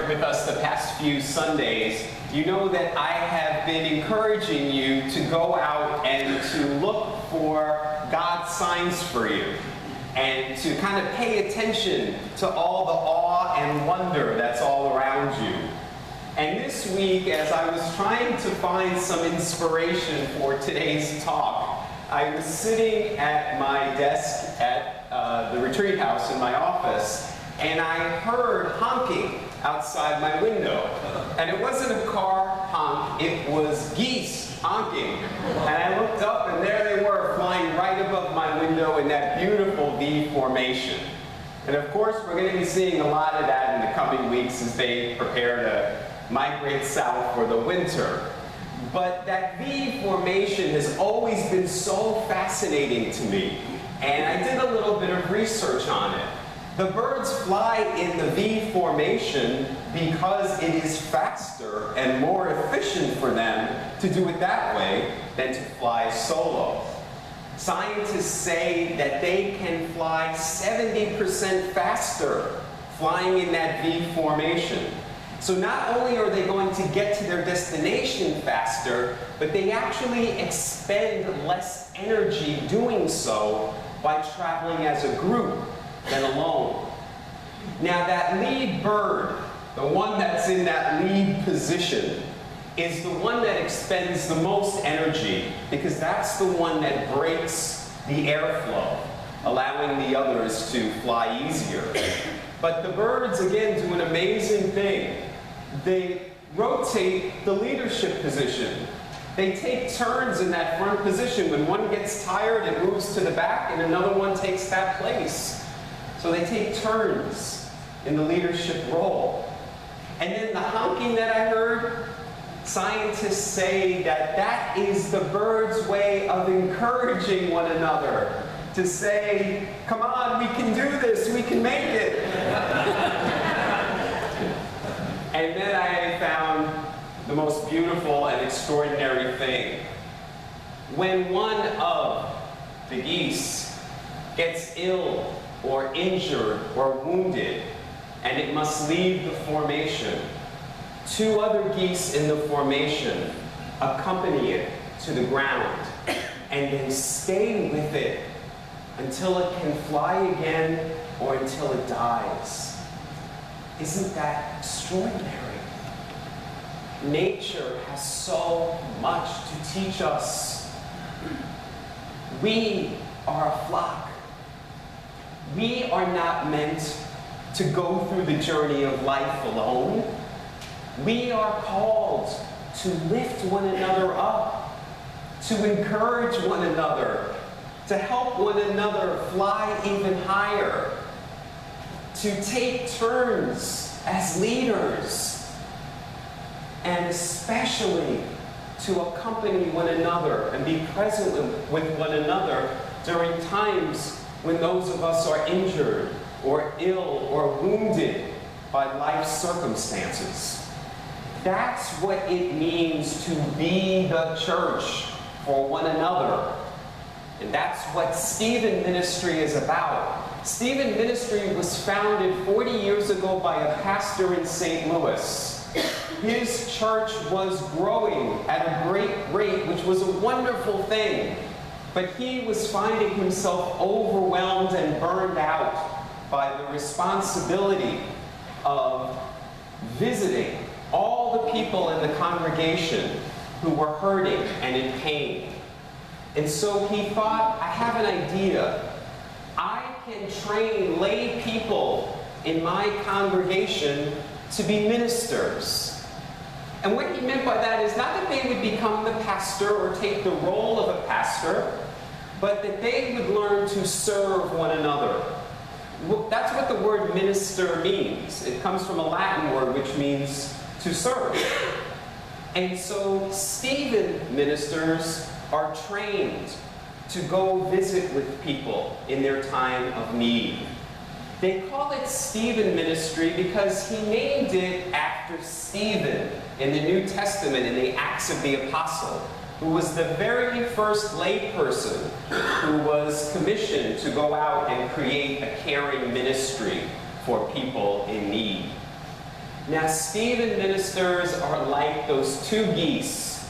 With us the past few Sundays, you know that I have been encouraging you to go out and to look for God's signs for you and to kind of pay attention to all the awe and wonder that's all around you. And this week, as I was trying to find some inspiration for today's talk, I was sitting at my desk at the retreat house in my office, and I heard honking outside my window. And it wasn't a car honk, it was geese honking. And I looked up and there they were flying right above my window in that beautiful V formation. And of course we're going to be seeing a lot of that in the coming weeks as they prepare to migrate south for the winter. But that V formation has always been so fascinating to me. And I did a little bit of research on it. The birds fly in the V formation because it is faster and more efficient for them to do it that way than to fly solo. Scientists say that they can fly 70% faster flying in that V formation. So not only are they going to get to their destination faster, but they actually expend less energy doing so by traveling as a group than alone. Now that lead bird, the one that's in that lead position, is the one that expends the most energy because that's the one that breaks the airflow, allowing the others to fly easier. But the birds, again, do an amazing thing. They rotate the leadership position. They take turns in that front position. When one gets tired, it moves to the back and another one takes that place. So they take turns in the leadership role. And then the honking that I heard, scientists say that that is the bird's way of encouraging one another to say, come on, we can do this, we can make it. And then I found the most beautiful and extraordinary thing. When one of the geese gets ill or injured or wounded, and it must leave the formation, two other geese in the formation accompany it to the ground, and then stay with it until it can fly again or until it dies. Isn't that extraordinary? Nature has so much to teach us. We are a flock. We are not meant to go through the journey of life alone. We are called to lift one another up, to encourage one another, to help one another fly even higher, to take turns as leaders, and especially to accompany one another and be present with one another during times when those of us are injured or ill or wounded by life's circumstances. That's what it means to be the church for one another. And that's what Stephen Ministry is about. Stephen Ministry was founded 40 years ago by a pastor in St. Louis. His church was growing at a great rate, which was a wonderful thing. But he was finding himself overwhelmed and burned out by the responsibility of visiting all the people in the congregation who were hurting and in pain. And so he thought, I have an idea. I can train lay people in my congregation to be ministers. And what he meant by that is not that they would become the pastor or take the role of a pastor, but that they would learn to serve one another. That's what the word minister means. It comes from a Latin word which means to serve. And so Stephen ministers are trained to go visit with people in their time of need. They call it Stephen Ministry because he named it after Stephen in the New Testament in the Acts of the Apostle, who was the very first layperson who was commissioned to go out and create a caring ministry for people in need. Now, Stephen ministers are like those two geese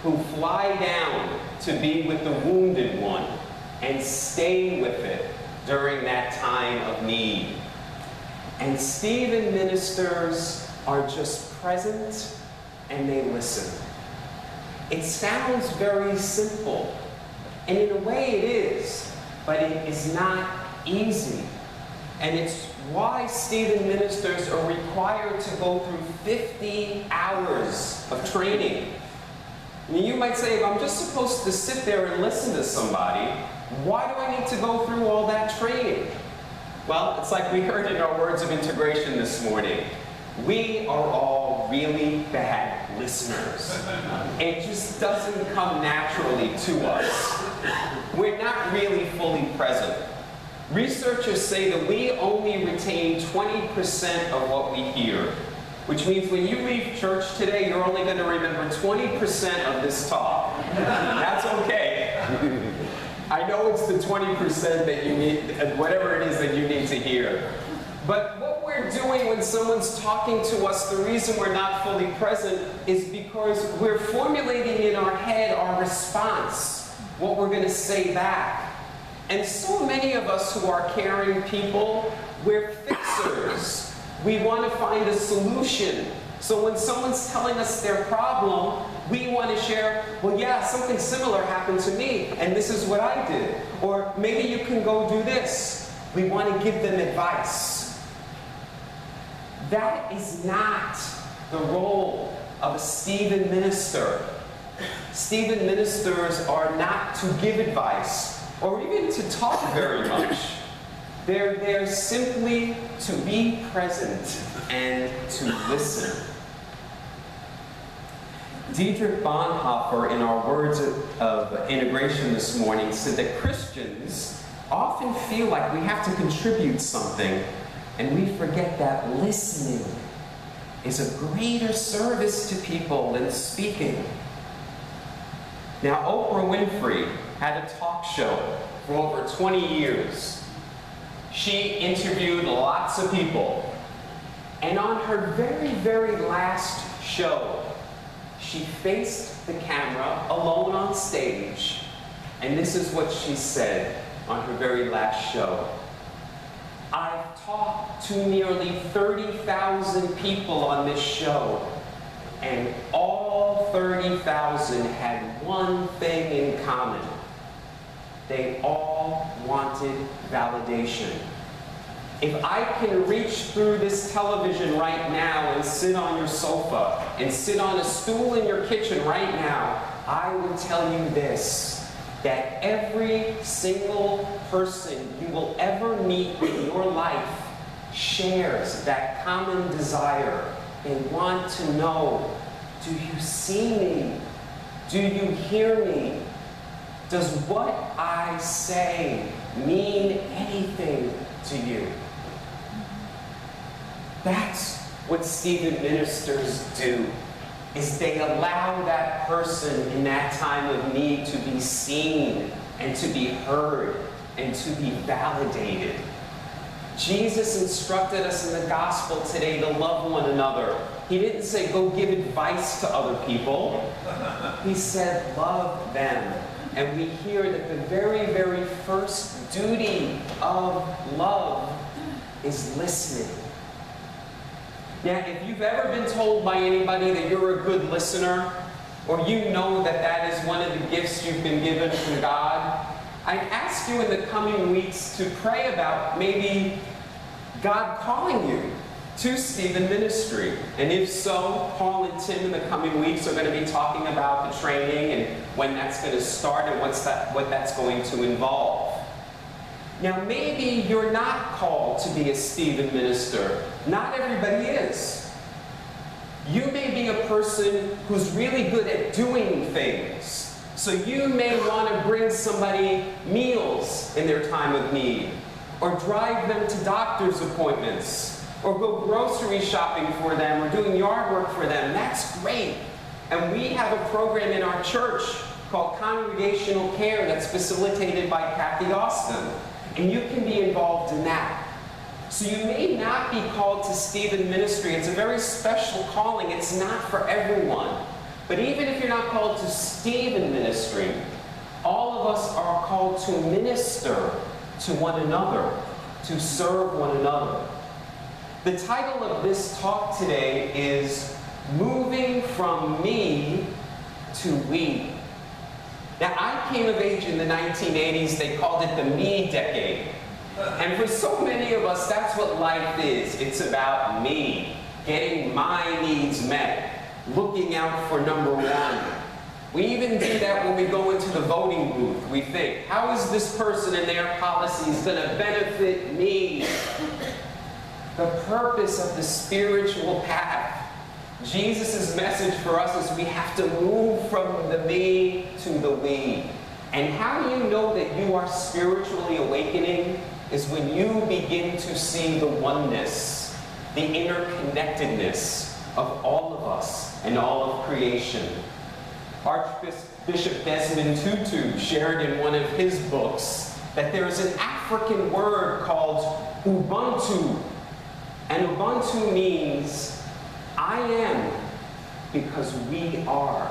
who fly down to be with the wounded one and stay with it during that time of need. And Stephen ministers are just present and they listen. It sounds very simple, and in a way it is, but it is not easy. And it's why Stephen ministers are required to go through 50 hours of training. I mean, you might say, if I'm just supposed to sit there and listen to somebody, why do I need to go through all that training? Well, it's like we heard in our words of integration this morning. We are all really bad listeners. It just doesn't come naturally to us. We're not really fully present. Researchers say that we only retain 20% of what we hear, which means when you leave church today, you're only going to remember 20% of this talk. That's okay. I know it's the 20% that you need, whatever it is that you need to hear. But what we're doing when someone's talking to us, the reason we're not fully present is because we're formulating in our head our response, what we're going to say back. And so many of us who are caring people, we're fixers. We want to find a solution. So when someone's telling us their problem, we want to share, well, yeah, something similar happened to me, and this is what I did. Or maybe you can go do this. We want to give them advice. That is not the role of a Stephen minister. Stephen ministers are not to give advice or even to talk very much. They're there simply to be present and to listen. Dietrich Bonhoeffer, in our words of integration this morning, said that Christians often feel like we have to contribute something, and we forget that listening is a greater service to people than speaking. Now, Oprah Winfrey had a talk show for over 20 years. She interviewed lots of people. And on her very, very last show, she faced the camera alone on stage. And this is what she said on her very last show. I've talked to nearly 30,000 people on this show, and all 30,000 had one thing in common. They all wanted validation. If I can reach through this television right now and sit on your sofa and sit on a stool in your kitchen right now, I will tell you this, that every single person you will ever meet in your life shares that common desire. They want to know, do you see me? Do you hear me? Does what I say mean anything to you? That's what Stephen ministers do, is they allow that person in that time of need to be seen and to be heard and to be validated. Jesus instructed us in the gospel today to love one another. He didn't say go give advice to other people. He said love them. And we hear that the very, very first duty of love is listening. Now, if you've ever been told by anybody that you're a good listener, or you know that that is one of the gifts you've been given from God, I ask you in the coming weeks to pray about maybe God calling you to Stephen ministry. And if so, Paul and Tim in the coming weeks are going to be talking about the training and when that's going to start and what that's going to involve. Now, maybe you're not called to be a Stephen minister. Not everybody is. You may be a person who's really good at doing things. So you may want to bring somebody meals in their time of need, or drive them to doctor's appointments, or go grocery shopping for them, or doing yard work for them. That's great. And we have a program in our church called Congregational Care that's facilitated by Kathy Austin. And you can be involved in that. So you may not be called to Stephen ministry. It's a very special calling. It's not for everyone. But even if you're not called to Stephen ministry, all of us are called to minister to one another, to serve one another. The title of this talk today is Moving from Me to We. Now, I came of age in the 1980s. They called it the me decade. And for so many of us, that's what life is. It's about me, getting my needs met, looking out for number one. We even do that when we go into the voting booth. We think, how is this person and their policies going to benefit me? The purpose of the spiritual path. Jesus' message for us is we have to move from the me to the we. And how you know that you are spiritually awakening is when you begin to see the oneness, the interconnectedness of all of us and all of creation. Archbishop Desmond Tutu shared in one of his books that there is an African word called Ubuntu. And Ubuntu means I am because we are.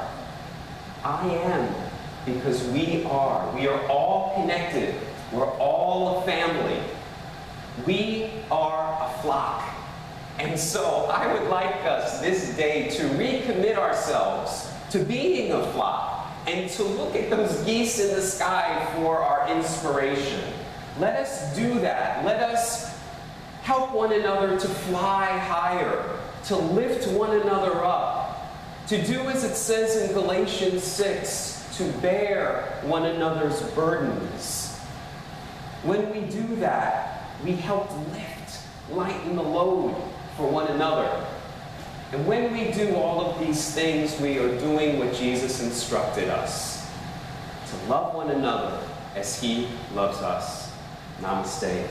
I am because we are. We are all connected. We're all a family. We are a flock. And so I would like us this day to recommit ourselves to being a flock and to look at those geese in the sky for our inspiration. Let us do that. Let us help one another to fly higher, to lift one another up, to do as it says in Galatians 6, to bear one another's burdens. When we do that, we help lift, lighten the load for one another. And when we do all of these things, we are doing what Jesus instructed us, to love one another as he loves us. Namaste.